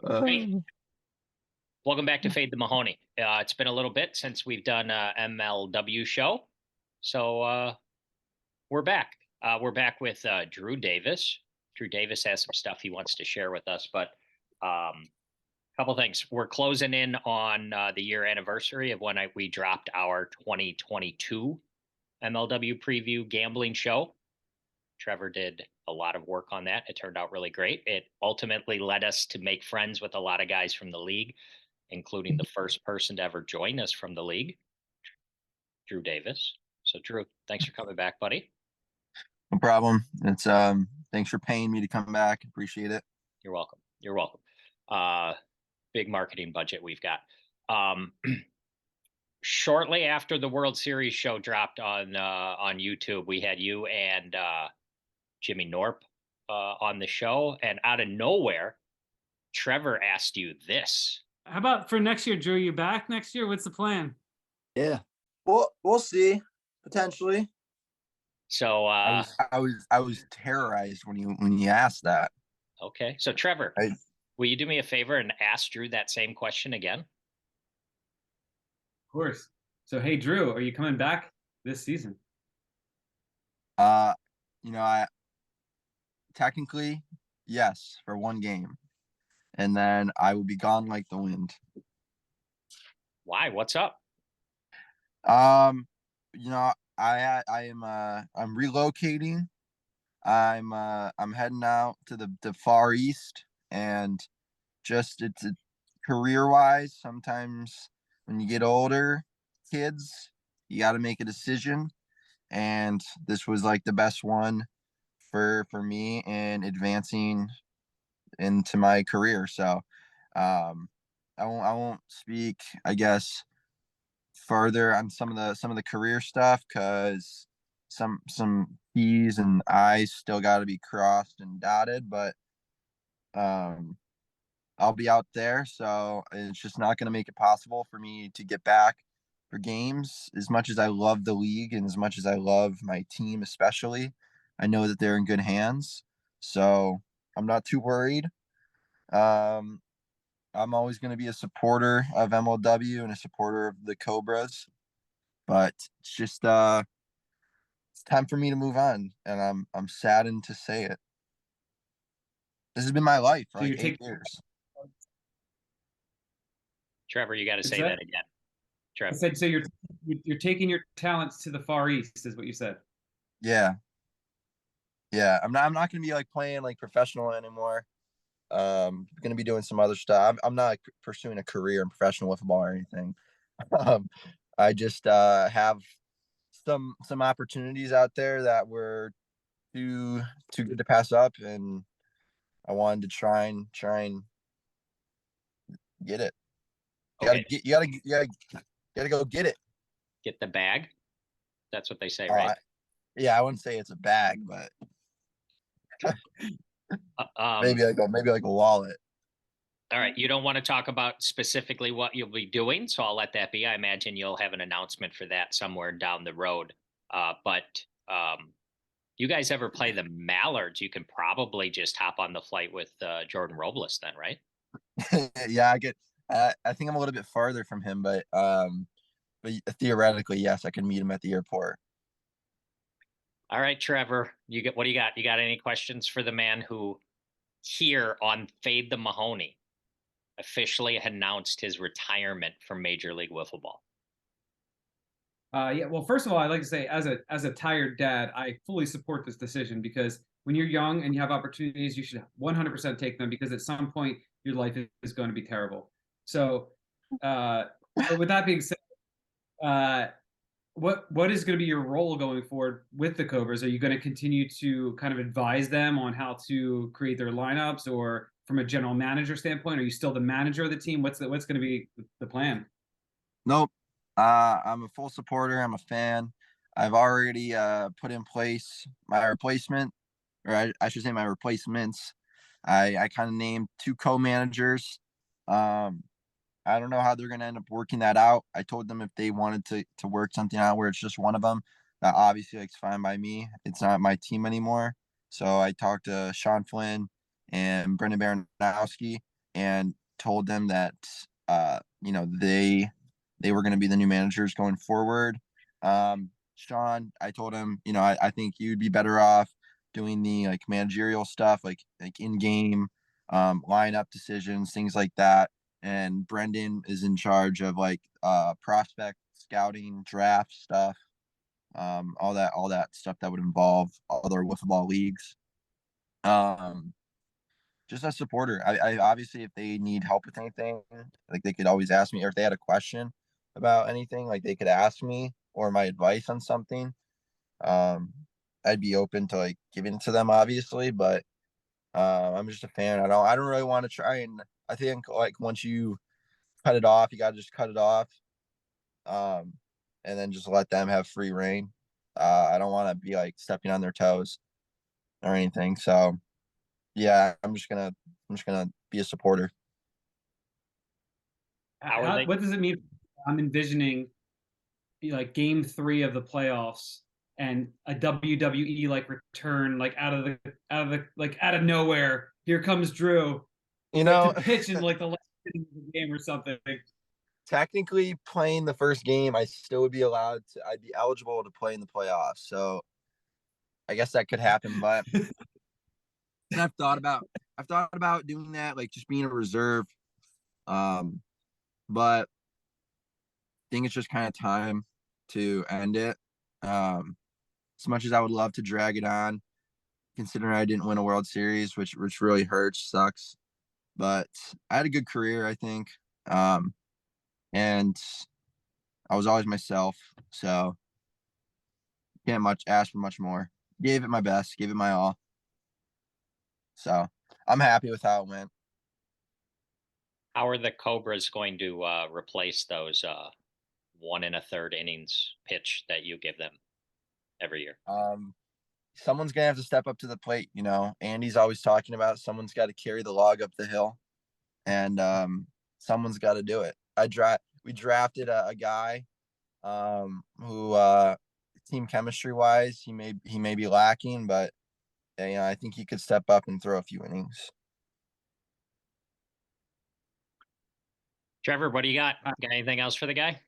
Hey, welcome back to Fade the Mahoney. It's been a little bit since we've done a MLW show, so we're back. We're back with Drew Davis. Drew Davis has some stuff he wants to share with us, but a couple things. We're closing in on the year anniversary of when we dropped our 2022 MLW preview gambling show. Trevor did a lot of work on that. It turned out really great. It ultimately led us to make friends with a lot of guys from the league, including the first person to ever join us from the league, Drew Davis. So, Drew, thanks for coming back, buddy. No problem. It's thanks for paying me to come back. Appreciate it. You're welcome. You're welcome. Big marketing budget we've got. Shortly after the World Series show dropped on YouTube, we had you and Jimmy Norp on the show, and out of nowhere, Trevor asked you this. How about for next year, Drew? You back next year? What's the plan? Yeah. We'll see. Potentially. So I was terrorized when you asked that. Okay. So Trevor, will you do me a favor and ask Drew that same question again? Of course. So hey Drew, are you coming back this season? I technically yes, for one game. And then I will be gone like the wind. Why? What's up? I'm relocating. I'm heading out to the Far East, and just it's career wise. Sometimes when you get older, kids, you got to make a decision, and this was like the best one for me in advancing into my career. So I won't speak, I guess, further on some of the career stuff, because some T's and I's still got to be crossed and dotted, but I'll be out there, so it's just not going to make it possible for me to get back for games. As much as I love the league and as much as I love my team, especially, I know that they're in good hands, so I'm not too worried. I'm always going to be a supporter of MLW and a supporter of the Cobras, but it's just it's time for me to move on, and I'm saddened to say it. This has been my life for like 8 years. Trevor, you got to say that again. Trevor. I said, so you're taking your talents to the Far East, is what you said. Yeah. I'm not going to be like playing like professional anymore. Going to be doing some other stuff. I'm not pursuing a career in professional football or anything. I just have some opportunities out there that were too good to pass up, and I wanted to try and get it. You gotta go get it. Get the bag. That's what they say, right? I wouldn't say it's a bag, but maybe like a wallet. All right. You don't want to talk about specifically what you'll be doing, so I'll let that be. I imagine you'll have an announcement for that somewhere down the road. But you guys ever play the Mallards? You can probably just hop on the flight with Jordan Robles then, right? Yeah, I get. I think I'm a little bit farther from him, but theoretically, yes, I can meet him at the airport. All right, Trevor, what do you got? You got any questions for the man who here on Fade the Mahoney officially announced his retirement from Major League Wiffle Ball? Yeah, well, first of all, I'd like to say, as a tired dad, I fully support this decision, because when you're young and you have opportunities, you should 100% take them, because at some point your life is going to be terrible. So, but with that being said, what is going to be your role going forward with the Cobras? Are you going to continue to kind of advise them on how to create their lineups, or from a general manager standpoint, are you still the manager of the team? What's going to be the plan? Nope. I'm a full supporter. I'm a fan. I've already put in place my replacement, or I should say my replacements. I kind of named 2 co-managers. I don't know how they're going to end up working that out. I told them if they wanted to work something out where it's just one of them, that obviously it's fine by me. It's not my team anymore. So I talked to Sean Flynn and Brendan Baranowski, and told them that they were going to be the new managers going forward. Sean, I told him, I think you'd be better off doing the like managerial stuff, like in game, lineup decisions, things like that. And Brendan is in charge of like prospect scouting, draft stuff, all that stuff that would involve other wiffle ball leagues. Just a supporter. I obviously, if they need help with anything, like they could always ask me, or if they had a question about anything, like they could ask me or my advice on something. I'd be open to like giving it to them, obviously, but I'm just a fan. I don't really want to try, and I think like once you cut it off, you gotta just cut it off, um, and then just let them have free reign. I don't want to be like stepping on their toes or anything. So yeah, I'm just gonna be a supporter. How are they? What does it mean? I'm envisioning like game 3 of the playoffs and a WWE like return, like out of nowhere. Here comes Drew, You like know, to pitch in like the last inning of the game or something. technically playing the first game, I still would be allowed to. I'd be eligible to play in the playoffs. So I guess that could happen. But I've thought about doing that, like just being a reserve. But I think it's just kind of time to end it. As much as I would love to drag it on, considering I didn't win a World Series, which really hurts, sucks. But I had a good career, I think. And I was always myself, so can't much ask for much more. Gave it my best, gave it my all. So I'm happy with how it went. How are the Cobras going to replace those 1 1/3 innings pitch that you give them every year? Someone's gonna have to step up to the plate. Andy's always talking about someone's got to carry the log up the hill, and someone's got to do it. We drafted a guy who team chemistry wise he may be lacking, but I think he could step up and throw a few innings. Trevor, what do you got? Got anything else for the guy?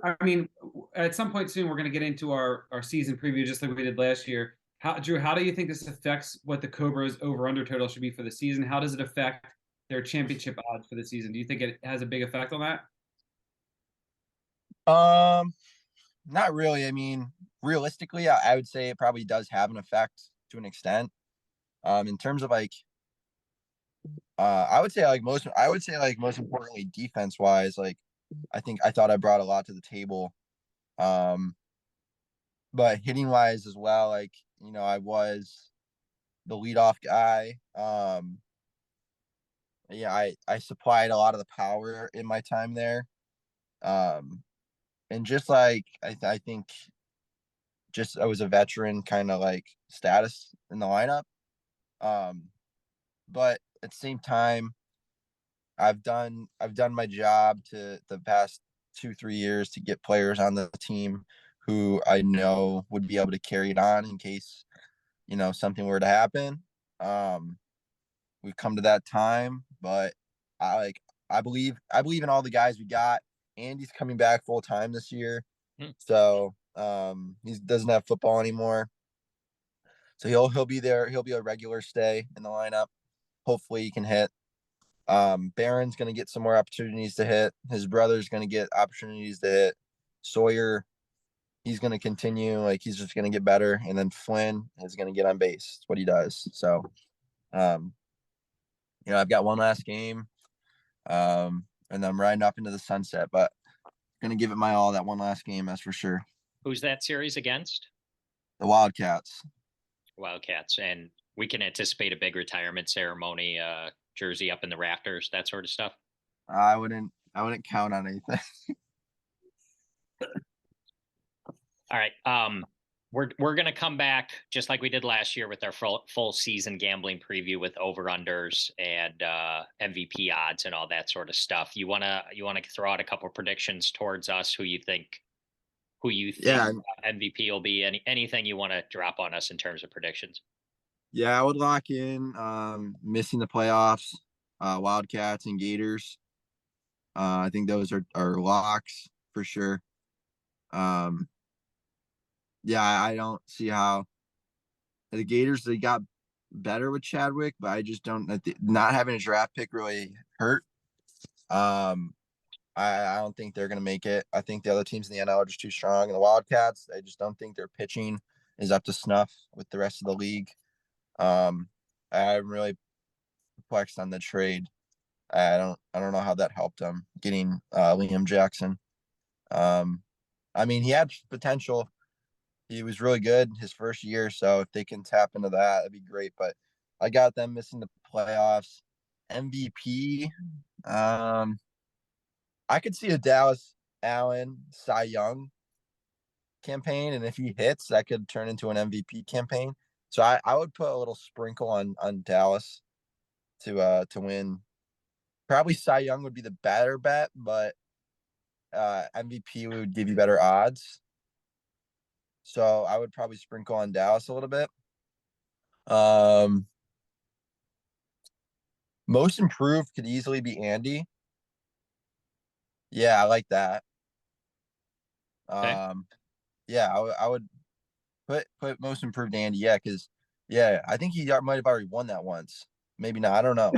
I mean, at some point soon, we're going to get into our season preview, just like we did last year. Drew, how do you think this affects what the Cobras over/under total should be for the season? How does it affect their championship odds for the season? Do you think it has a big effect on that? Not really. I mean, realistically, I would say it probably does have an effect to an extent. In terms of like, I would say like most importantly, defense wise, like I thought I brought a lot to the table. But hitting wise as well, like I was the leadoff guy. Yeah, I supplied a lot of the power in my time there. And just like I think just I was a veteran kind of like status in the lineup. But at the same time, I've done my job to the past 2-3 years to get players on the team who I know would be able to carry it on in case something were to happen. We've come to that time, but I believe in all the guys we got. Andy's coming back full time this year, so he doesn't have football anymore, so he'll be there. He'll be a regular stay in the lineup. Hopefully, he can hit. Barron's going to get some more opportunities to hit. His brother's going to get opportunities to hit. Sawyer, he's going to continue. Like he's just going to get better, and then Flynn is going to get on base. That's what he does. So, I've got one last game, and I'm riding up into the sunset, but going to give it my all that one last game. That's for sure. Who's that series against? The Wildcats. Wildcats, and we can anticipate a big retirement ceremony, jersey up in the rafters, that sort of stuff. I wouldn't count on anything. All right. We're gonna come back just like we did last year with our full season gambling preview with over-unders and MVP odds and all that sort of stuff. You wanna throw out a couple of predictions towards us who you think Yeah. MVP will be? Anything you want to drop on us in terms of predictions? Yeah, I would lock in missing the playoffs. Wildcats and Gators. I think those are locks for sure. Yeah, I don't see how the Gators, they got better with Chadwick, but I just don't, not having a draft pick really hurt. I don't think they're going to make it. I think the other teams in the NL are just too strong. And the Wildcats, I just don't think their pitching is up to snuff with the rest of the league. I'm really perplexed on the trade. I don't know how that helped them getting Liam Jackson. I mean, he had potential. He was really good his first year, so if they can tap into that, it'd be great. But I got them missing the playoffs. MVP. I could see a Dallas Allen Cy Young campaign, and if he hits, that could turn into an MVP campaign. So I would put a little sprinkle on Dallas to win. Probably Cy Young would be the better bet, but MVP would give you better odds. So I would probably sprinkle on Dallas a little bit. Most improved could easily be Andy. Yeah, I like that. Okay. Yeah, I would put most improved Andy. Yeah, because I think he might have already won that once. Maybe not. I don't know.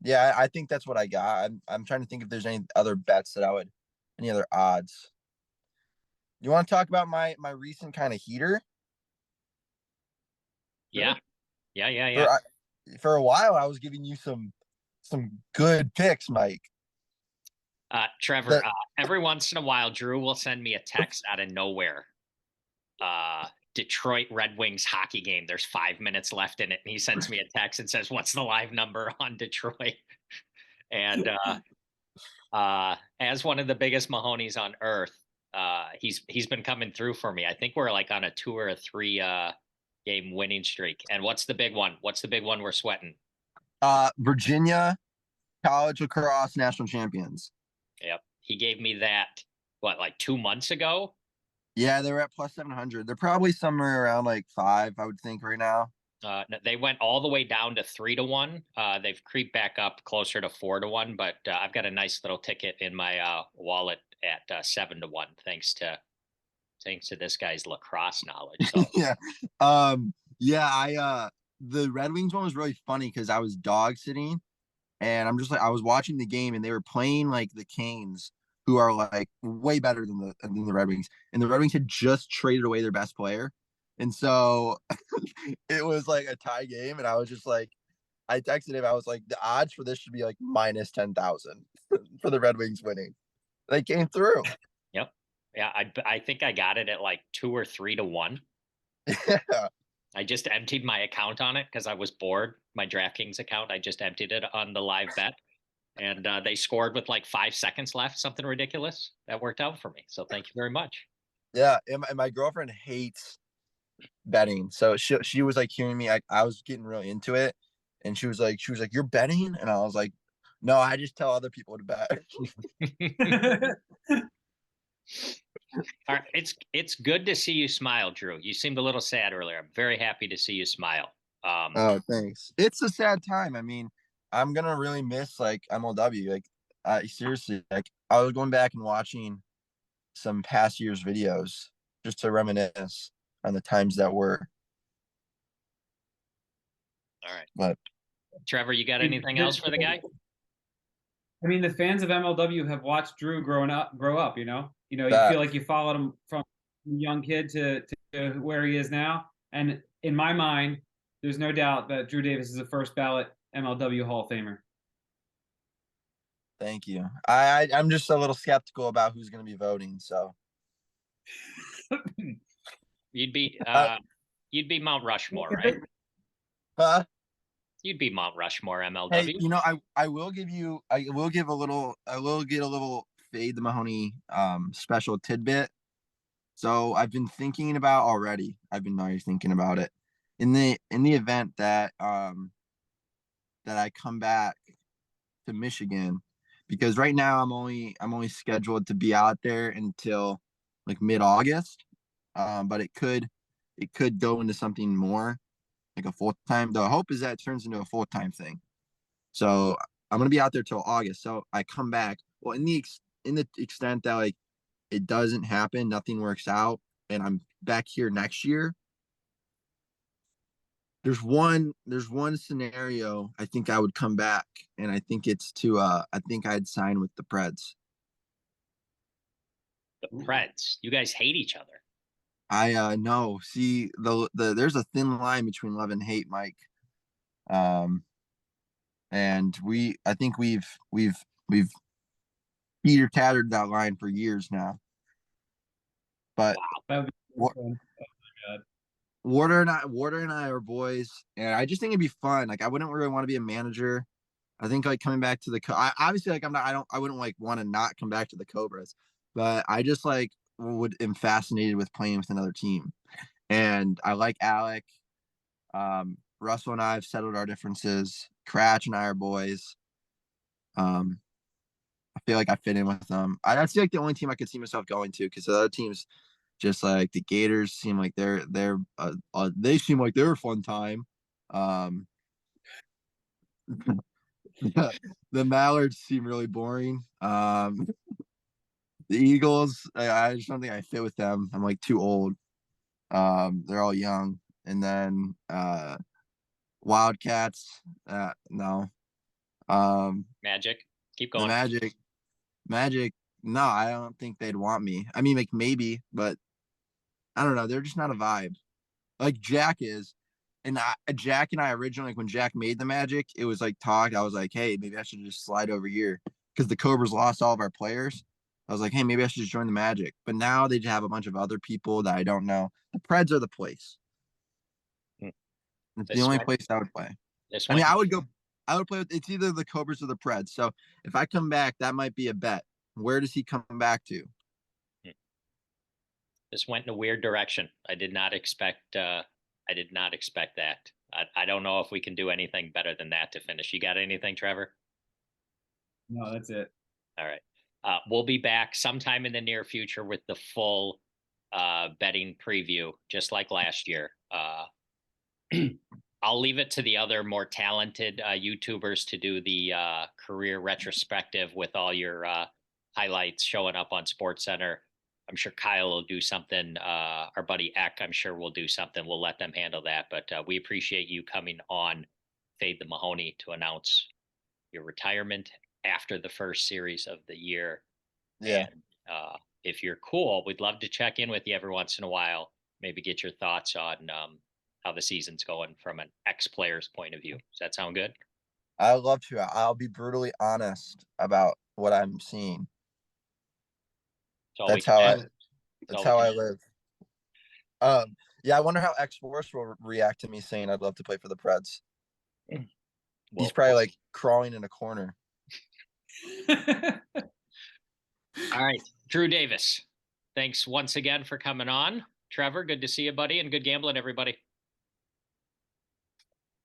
Yeah, I think that's what I got. I'm trying to think if there's any other bets that any other odds. You want to talk about my recent kind of heater? Yeah. Yeah. For a while, I was giving you some good picks, Mike. Trevor, every once in a while, Drew will send me a text out of nowhere. Detroit Red Wings hockey game. There's 5 minutes left in it. And he sends me a text and says, "What's the live number on Detroit?" And as one of the biggest Mahonies on earth, he's been coming through for me. I think we're like on a 2 or a 3 game winning streak. And what's the big one? What's the big one we're sweating? Virginia college lacrosse national champions. Yep. He gave me that, like 2 months ago? Yeah, they were at plus 700. They're probably somewhere around like 5, I would think, right now. No, they went all the way down to 3-1. They've creeped back up closer to 4-1, but I've got a nice little ticket in my wallet at 7-1, thanks to this guy's lacrosse knowledge. So the Red Wings one was really funny because I was dog sitting, and I'm just like, I was watching the game, and they were playing like the Canes, who are like way better than the Red Wings, and the Red Wings had just traded away their best player, and so it was like a tie game, and I was just like, I texted him, I was like, the odds for this should be like minus 10,000 for the Red Wings winning. They came through. Yep. Yeah, I think I got it at like 2 or 3-1. Yeah. I just emptied my account on it because I was bored. My DraftKings account, I just emptied it on the live bet, and they scored with like 5 seconds left, something ridiculous. That worked out for me. So thank you very much. Yeah, and my girlfriend hates betting, so she was like hearing me. I was getting really into it, and she was like, "You're betting," and I was like, "No, I just tell other people to bet." All right, it's good to see you smile, Drew. You seemed a little sad earlier. I'm very happy to see you smile. Oh, thanks. It's a sad time. I mean, I'm gonna really miss like MLW. Like, seriously, like I was going back and watching some past years' videos just to reminisce on the times that were. All right. But Trevor, you got anything else for the guy? I mean, the fans of MLW have watched Drew grow up. You feel like you followed him from young kid to where he is now. And in my mind, there's no doubt that Drew Davis is a first ballot MLW Hall of Famer. Thank you. I'm just a little skeptical about who's going to be voting. So you'd be Mount Rushmore, right? You'd be Mount Rushmore MLW. Hey, I will get a little Fade the Mahoney special tidbit. So I've been thinking about already. I've been already thinking about it. In the event that that I come back to Michigan, because right now I'm only scheduled to be out there until like mid-August. But it could go into something more. like a full-time. The hope is that it turns into a full-time thing. So I'm gonna be out there till August. So I come back. Well, in the extent that like it doesn't happen, nothing works out, and I'm back here next year. There's one scenario I think I would come back, and I think it's to I think I'd sign with the Preds. The Preds. You guys hate each other. I no, see there's a thin line between love and hate, Mike. And I think we've teeter tattered that line for years now. But That would be Wa- fun. Oh my God. Warder and I are boys, and I just think it'd be fun. Like I wouldn't really want to be a manager. I think like coming back to I obviously like I wouldn't like want to not come back to the Cobras, but I just like am fascinated with playing with another team, and I like Alec. Russell and I have settled our differences. Cratch and I are boys. I feel like I fit in with them. That's like the only team I could see myself going to, because the other teams, just like the Gators, seem like they seem like they're a fun time. Um, the Mallards seem really boring. The Eagles, I just don't think I fit with them. I'm like too old. They're all young, and then Wildcats, no. Magic. Keep The going. Magic, no, I don't think they'd want me. I mean, like maybe, but I don't know. They're just not a vibe. Like Jack is, and Jack and I originally, like when Jack made the Magic, it was like talk. I was like, hey, maybe I should just slide over here because the Cobras lost all of our players. I was like, hey, maybe I should just join the Magic. But now they just have a bunch of other people that I don't know. The Preds are the place. Hmm. It's the This only went- place I would play. This I mean, went I would go. I would play with. It's either the Cobras or the Preds. So if I come back, that might be a bet. Where does he come back to? this went in a weird direction. I did not expect that. I don't know if we can do anything better than that to finish. You got anything, Trevor? No, that's it. All right. We'll be back sometime in the near future with the full betting preview, just like last year. I'll leave it to the other more talented YouTubers to do the career retrospective with all your highlights showing up on SportsCenter. I'm sure Kyle will do something. Our buddy Eck, I'm sure will do something. We'll let them handle that. But we appreciate you coming on Fade the Mahoney to announce your retirement after the first series of the year. Yeah. And if you're cool, we'd love to check in with you every once in a while. Maybe get your thoughts on how the season's going from an ex-player's point of view. Does that sound good? I would love to. I'll be brutally honest about what I'm seeing. So That's how I. Love it. That's how I live. Yeah, I wonder how X Force will react to me saying I'd love to play for the Preds. He's probably like crawling in a corner. All right, Drew Davis. Thanks once again for coming on. Trevor, good to see you, buddy, and good gambling, everybody.